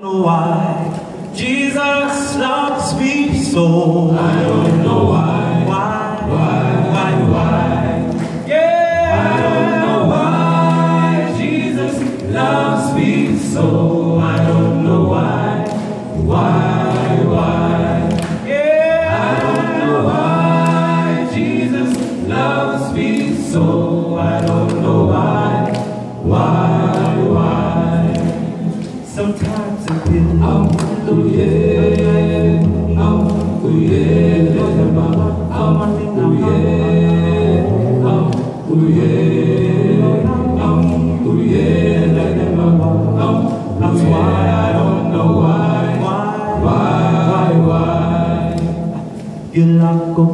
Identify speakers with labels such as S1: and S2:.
S1: know why Jesus loves me so.
S2: I don't know why.
S1: Why? Yeah.
S2: I don't know why Jesus loves me so. I don't know why.
S1: Yeah.
S2: I don't know why Jesus loves me so. I don't know why.
S1: Sometimes it feels
S2: That's why I don't know why.
S1: you like a